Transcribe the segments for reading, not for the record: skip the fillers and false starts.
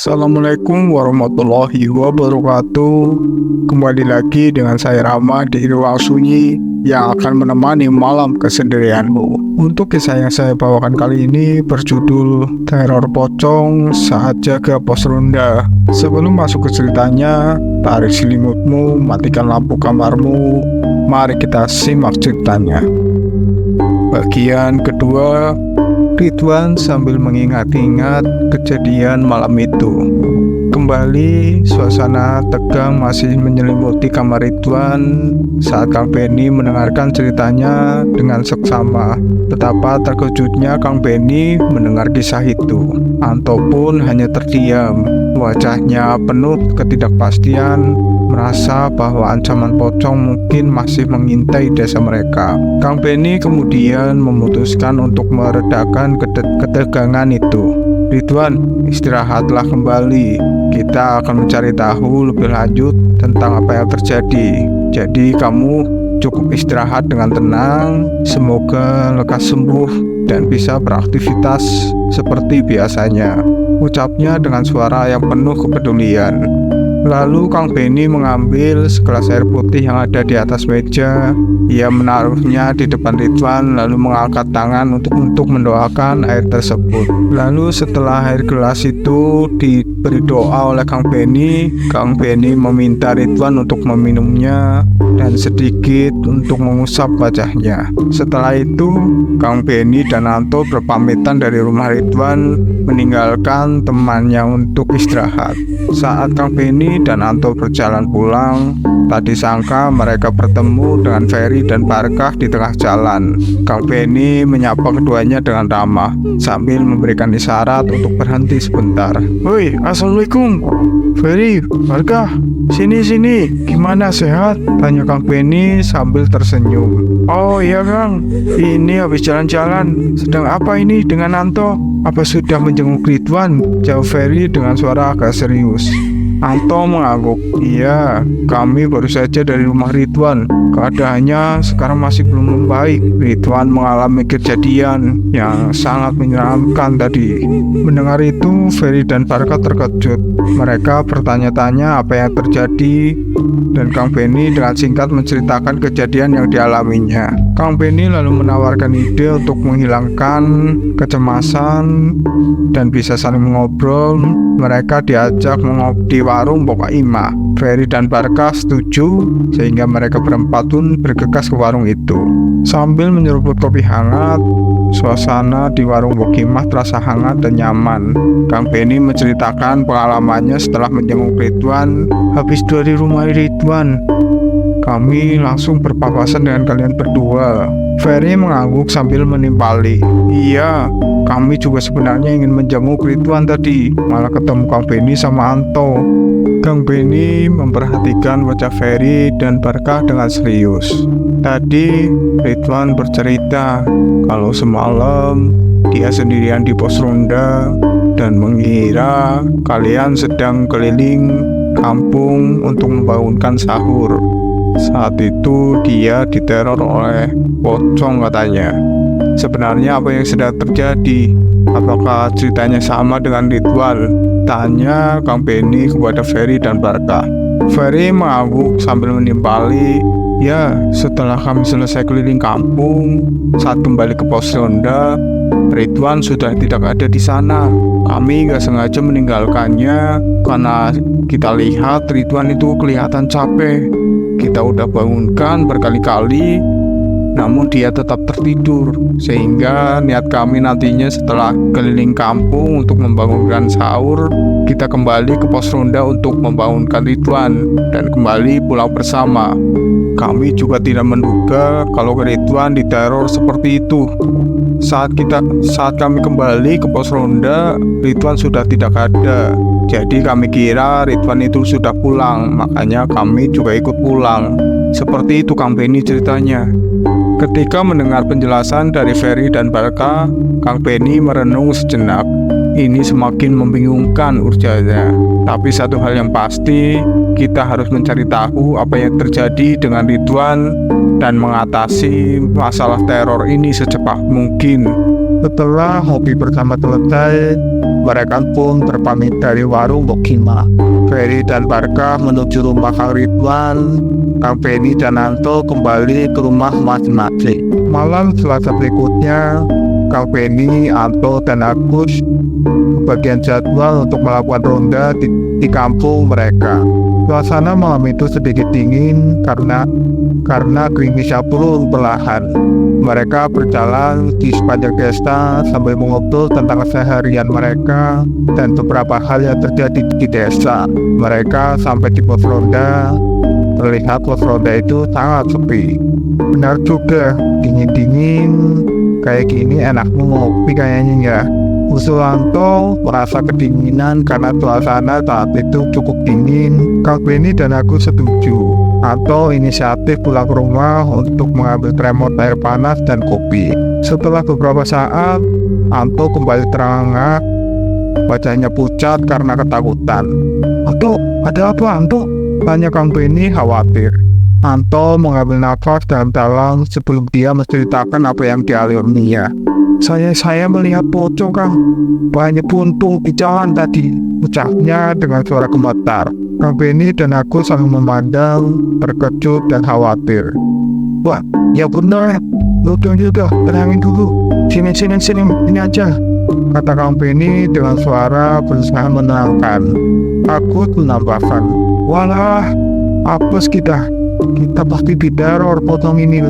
Assalamualaikum warahmatullahi wabarakatuh. Kembali lagi dengan saya Rama di Ruang Sunyi yang akan menemani malam kesendirianmu. Untuk kisah yang saya bawakan kali ini berjudul Teror Pocong Saat Jaga Pos Ronda. Sebelum masuk ke ceritanya, tarik selimutmu, matikan lampu kamarmu. Mari kita simak ceritanya. Bagian kedua, Ridwan sambil mengingat-ingat kejadian malam itu. Kembali, suasana tegang masih menyelimuti kamar Ridwan saat Kang Benny mendengarkan ceritanya dengan seksama. Betapa terkejutnya Kang Benny mendengar kisah itu. Anto pun hanya terdiam, wajahnya penuh ketidakpastian, merasa bahwa ancaman pocong mungkin masih mengintai desa mereka. Kang Benny kemudian memutuskan untuk meredakan ketegangan itu. Ridwan, istirahatlah kembali. Kita akan mencari tahu lebih lanjut tentang apa yang terjadi. Jadi kamu cukup istirahat dengan tenang. Semoga lekas sembuh dan bisa beraktivitas seperti biasanya, ucapnya dengan suara yang penuh kepedulian. Lalu Kang Benny mengambil segelas air putih yang ada di atas meja. Ia menaruhnya di depan Ridwan lalu mengangkat tangan untuk mendoakan air tersebut. Lalu setelah air gelas itu diberi doa oleh Kang Benny meminta Ridwan untuk meminumnya dan sedikit untuk mengusap wajahnya. Setelah itu Kang Benny dan Anto berpamitan dari rumah Ridwan, meninggalkan temannya untuk istirahat. Saat Kang Benny dan Anto berjalan pulang, tak disangka mereka bertemu dengan Ferry dan Barkah di tengah jalan. Kang Benny menyapa keduanya dengan ramah sambil memberikan isyarat untuk berhenti sebentar. "Woi, assalamualaikum. Ferry, Barkah, sini, gimana, sehat?" tanya Kang Benny sambil tersenyum. "Oh iya Kang, ini habis jalan-jalan. Sedang apa ini dengan Anto? Apa sudah menjenguk Ridwan?" jawab Ferry dengan suara agak serius. Anto mengangguk. "Iya, kami baru saja dari rumah Ridwan. Keadaannya sekarang masih belum membaik. Ridwan mengalami kejadian yang sangat menyeramkan tadi." Mendengar itu, Ferry dan Barkah terkejut. Mereka bertanya-tanya apa yang terjadi, dan Kang Benny dengan singkat menceritakan kejadian yang dialaminya. Kang Benny lalu menawarkan ide untuk menghilangkan kecemasan dan bisa saling mengobrol. Mereka diajak mengopi di warung Pokok Ima. Ferry dan Barkah setuju, sehingga mereka berempat pun bergegas ke warung itu. Sambil menyeruput kopi hangat, suasana di warung Pokok Ima terasa hangat dan nyaman. Kang Benny menceritakan pengalamannya setelah menjenguk Ridwan. "Habis dari rumah Ridwan, kami langsung berpapasan dengan kalian berdua." Ferry mengangguk sambil menimpali. "Iya, kami juga sebenarnya ingin menjenguk Ridwan tadi, malah ketemu Kang Benny sama Anto." Kang Benny memperhatikan wajah Ferry dan Barkah dengan serius. Tadi Ridwan bercerita kalau semalam dia sendirian di pos ronda dan mengira kalian sedang keliling kampung untuk membangunkan sahur. Saat itu dia diteror oleh pocong katanya. Sebenarnya apa yang sedang terjadi? Apakah ceritanya sama dengan Ridwan? Tanya Kang Benny kepada Ferry dan Barkah. Ferry mengangguk sambil menimpali. "Ya, setelah kami selesai keliling kampung, saat kembali ke pos ronda, Ridwan sudah tidak ada di sana. Kami gak sengaja meninggalkannya karena kita lihat Ridwan itu kelihatan capek. Kita udah bangunkan berkali-kali, namun dia tetap tertidur. Sehingga niat kami nantinya setelah keliling kampung untuk membangunkan sahur, kita kembali ke pos ronda untuk membangunkan Ridwan dan kembali pulang bersama. Kami juga tidak menduga kalau Ridwan diteror seperti itu. Saat kami kembali ke pos ronda, Ridwan sudah tidak ada. Jadi kami kira Ridwan itu sudah pulang, makanya kami juga ikut pulang." Seperti itu Kang Benny ceritanya. Ketika mendengar penjelasan dari Ferry dan Barkah, Kang Benny merenung sejenak. Ini semakin membingungkan ujarnya. Tapi satu hal yang pasti, kita harus mencari tahu apa yang terjadi dengan Ridwan dan mengatasi masalah teror ini secepat mungkin. Setelah hobi pertama selesai, Mereka pun berpamit dari warung Bokima. Ferry dan Barkah menuju rumah Kang Ridwan. Kang Penny dan Anto kembali ke rumah masing-masing. Malam Selasa berikutnya, Kang Penny, Anto, dan Agus kebagian jadwal untuk melakukan ronda di kampung mereka. Suasana malam itu sedikit dingin karena gerimisnya turun perlahan. Mereka berjalan di sepanjang desa sambil mengobrol tentang keseharian mereka dan beberapa hal yang terjadi di desa. Mereka sampai di pos ronda. Terlihat pos ronda itu sangat sepi. Benar juga, dingin-dingin kayak gini enaknya ngopi kayaknya ya. Usulanto merasa kedinginan karena suasana saat itu cukup dingin. Kang Penny dan aku setuju. Anto inisiatif pulang ke rumah untuk mengambil remote air panas dan kopi. Setelah beberapa saat, Anto kembali terengah. Wajahnya pucat karena ketakutan. "Anto, ada apa Anto?" tanya Kang Penny khawatir. Anto mengambil nafas dalam-dalam sebelum dia menceritakan apa yang dialaminya. Saya melihat pocong, Kang. Banyak puntung di jalan tadi," ucapnya dengan suara gemetar. Kang Penny dan aku saling memandang, terkejut dan khawatir. "Wah, ya benar. Lucu juga, tenangin dulu. Sini, ini aja," kata Kang Penny dengan suara berusaha menenangkan. Aku menambahkan, "Walah, apes kita pasti diteror pocong ini.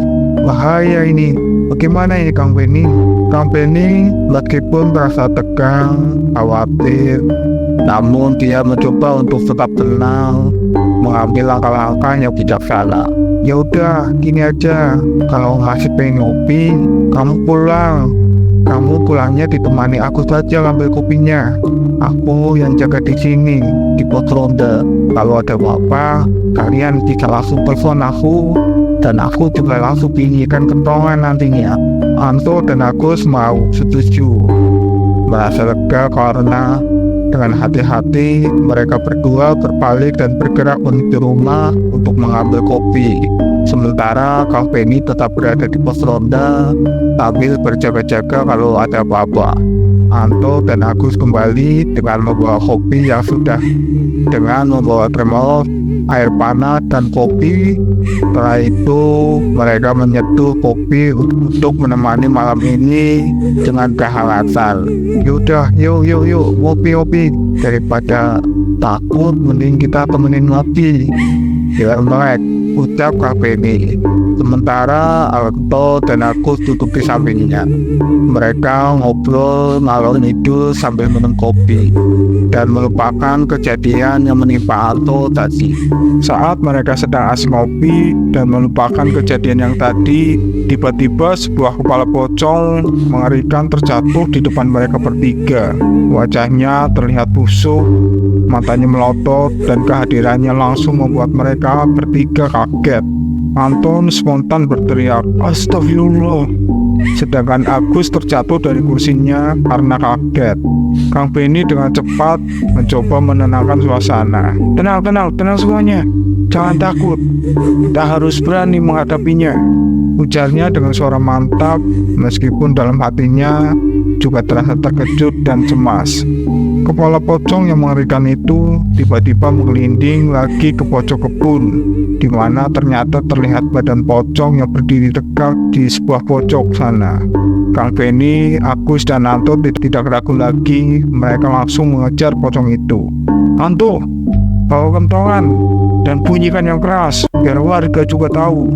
Bahaya ini. Bagaimana ini Kang Penny?" Kang Penny meskipun merasa tegang, khawatir, namun dia mencoba untuk tetap tenang, mengambil langkah-langkah yang bijaksana. "Ya udah, gini aja. Kalau masih pengen ngopi, kamu pulang. Kamu pulangnya ditemani aku saja ngambil kopinya. Aku yang jaga di sini di pos ronda. Kalau ada apa-apa, kalian bisa langsung telepon aku, dan aku juga langsung pinggirkan kentongan nantinya." Anto dan Agus mau setuju. Merasa lega karena dengan hati-hati mereka berdua berbalik dan bergerak menuju rumah untuk mengambil kopi. Sementara Kang Penny tetap berada di pos ronda sambil berjaga-jaga kalau ada apa-apa. Anto dan Agus kembali dengan membawa kopi yang sudah dengan membawa termos, air panas, dan kopi. Setelah itu mereka menyeduh kopi untuk menemani malam ini dengan kehangatan. "Yaudah, yuk ngopi. Daripada takut, mending kita temenin ngopi." "Ya melek," ucap Kang Penny. Sementara Anto dan Agus duduk di sampingnya. Mereka ngobrol ngalor ngidul sambil minum kopi dan melupakan kejadian yang menimpa Anto tadi. Saat mereka sedang asik ngopi dan melupakan kejadian yang tadi, tiba-tiba sebuah kepala pocong mengerikan terjatuh di depan mereka bertiga. Wajahnya terlihat busuk, matanya melotot, dan kehadirannya langsung membuat mereka bertiga kaget. Anton spontan berteriak, "Astagfirullah!" Sedangkan Agus terjatuh dari kursinya karena kaget. Kang Penny dengan cepat mencoba menenangkan suasana. Tenang semuanya. Jangan takut. Kita harus berani menghadapinya," ujarnya dengan suara mantap, meskipun dalam hatinya juga terasa terkejut dan cemas. Kepala pocong yang mengerikan itu tiba-tiba menggelinding lagi ke pojok kebun, di mana ternyata terlihat badan pocong yang berdiri tegak di sebuah pojok sana. Kang Penny, Agus, dan Anto tidak ragu lagi. Mereka langsung mengejar pocong itu. "Anto, bawa kentongan dan bunyikan yang keras biar warga juga tahu,"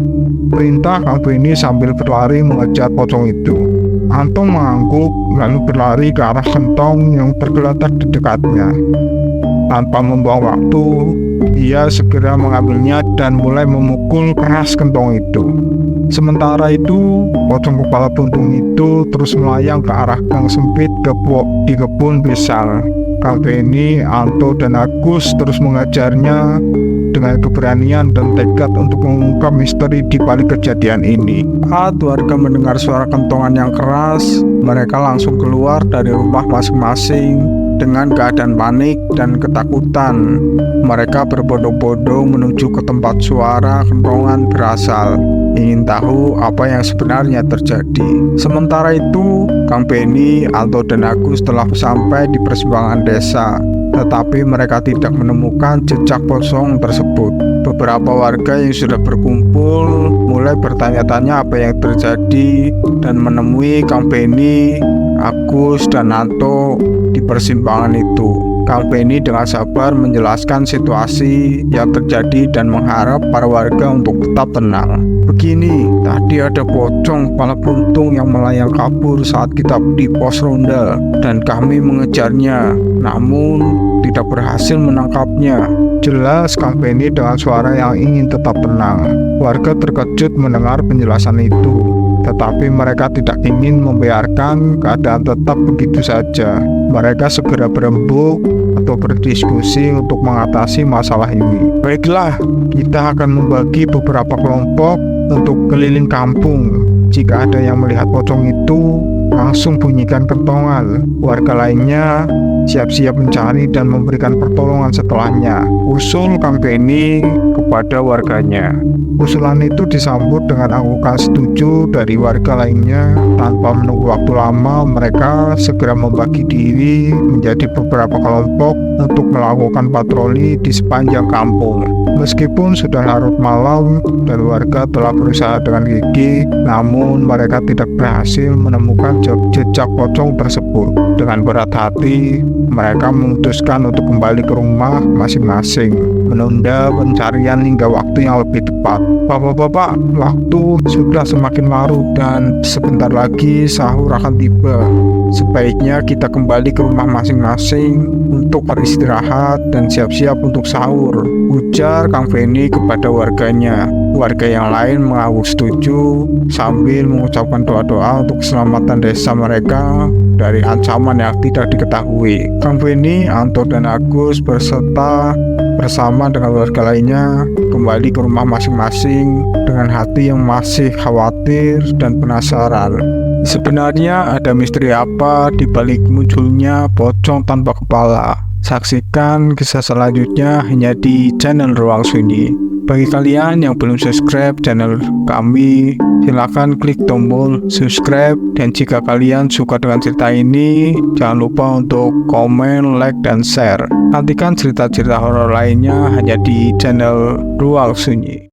perintah Kang Penny sambil berlari mengejar pocong itu. Anto mengangguk lalu berlari ke arah kentong yang tergeletak di dekatnya. Tanpa membuang waktu, ia segera mengambilnya dan mulai memukul keras kentong itu. Sementara itu, pocong kepala buntung itu terus melayang ke arah gang sempit di kebun pisang. Kang Penny, Anto, dan Agus terus mengajarnya dengan keberanian dan tekad untuk mengungkap misteri di balik kejadian ini. Saat warga mendengar suara kentongan yang keras, mereka langsung keluar dari rumah masing-masing dengan keadaan panik dan ketakutan. Mereka berbondong-bondong menuju ke tempat suara kentongan berasal. ingin tahu apa yang sebenarnya terjadi. Sementara itu, Kang Benny, Anto, dan Agus telah sampai di persimpangan desa, tetapi mereka tidak menemukan jejak pocong tersebut. Beberapa warga yang sudah berkumpul mulai bertanya-tanya apa yang terjadi dan menemui Kang Benny, Agus, dan Anto di persimpangan itu. Kang Benny dengan sabar menjelaskan situasi yang terjadi dan mengharap para warga untuk tetap tenang. Begini, tadi ada pocong kepala buntung yang melayang kabur saat kita di pos ronda dan kami mengejarnya, namun tidak berhasil menangkapnya. Jelas Kang Benny dengan suara yang ingin tetap tenang. Warga terkejut mendengar penjelasan itu, tetapi mereka tidak ingin membiarkan keadaan tetap begitu saja. Mereka segera berembuk atau berdiskusi untuk mengatasi masalah ini. Baiklah, kita akan membagi beberapa kelompok untuk keliling kampung. Jika ada yang melihat pocong itu, langsung bunyikan kentongan. Warga lainnya siap-siap mencari dan memberikan pertolongan setelahnya, usul Kang Benny kepada warganya. Usulan itu disambut dengan anggukan setuju dari warga lainnya. Tanpa menunggu waktu lama, mereka segera membagi diri menjadi beberapa kelompok untuk melakukan patroli di sepanjang kampung. Meskipun sudah larut malam dan warga telah berusaha dengan gigih, namun mereka tidak berhasil menemukan jejak pocong tersebut. Dengan berat hati, mereka memutuskan untuk kembali ke rumah masing-masing, menunda pencarian hingga waktu yang lebih tepat. Bapak-bapak, waktu sudah semakin larut dan sebentar lagi sahur akan tiba. Sebaiknya kita kembali ke rumah masing-masing untuk beristirahat dan siap-siap untuk sahur, ujar Kang Benny kepada warganya. Warga yang lain mengaku setuju sambil mengucapkan doa-doa untuk keselamatan desa mereka dari ancaman yang tidak diketahui. Kang Benny, Anto, dan Agus bersama dengan warga lainnya kembali ke rumah masing-masing dengan hati yang masih khawatir dan penasaran. Sebenarnya ada misteri apa di balik munculnya pocong tanpa kepala? Saksikan kisah selanjutnya hanya di channel Ruang Sunyi. Bagi kalian yang belum subscribe channel kami, silakan klik tombol subscribe, dan jika kalian suka dengan cerita ini, jangan lupa untuk komen, like, dan share. Nantikan cerita-cerita horor lainnya hanya di channel Ruang Sunyi.